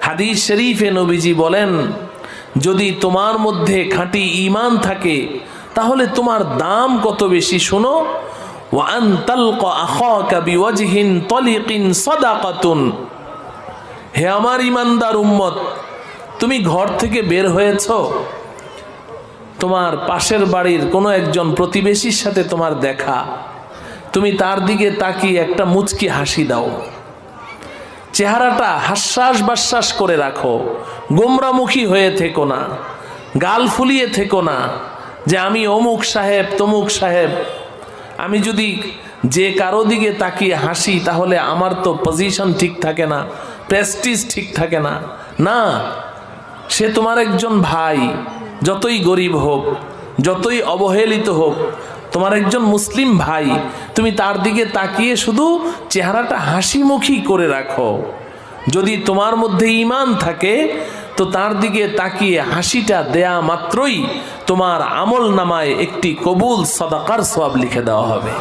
হাদিস শরীফে নবীজি বলেন, যদি তোমার মধ্যে খাঁটি ঈমান থাকে তাহলে তোমার দাম কত বেশি শোনো। ওয়া আন তালকা আখাকা বিওয়াজহিন তালিকিন সাদাকাতুন। হে আমার ঈমানদার উম্মত, তুমি ঘর থেকে বের হয়েছ, তোমার পাশের বাড়ির কোনো একজন প্রতিবেশীর সাথে তোমার দেখা, তুমি তার দিকে তাকিয়ে একটা মুচকি হাসি দাও, চেহারাটা হাস্যাস বাস্যাস করে রাখো, গোমরামুখী হয়ে থেকো না, গাল ফুলিয়ে থেকো না যে আমি অমুক সাহেব তমুক সাহেব, আমি যদি যে কারো দিকে তাকিয়ে হাসি তাহলে আমার তো পজিশন ঠিক থাকে না, প্রেস্টিজ ঠিক থাকে না। না, সে তোমার একজন ভাই, যতই গরিব হোক, যতই অবহেলিত হোক, তোমার একজন মুসলিম ভাই, তুমি তার দিকে তাকিয়ে শুধু চেহারাটা হাসিমুখী করে রাখো। যদি তোমার মধ্যে ঈমান থাকে তো তার দিকে তাকিয়ে হাসিটা দেয়া মাত্রই তোমার আমল নামায় একটি কবুল সাদাকার সওয়াব লিখে দেওয়া হবে।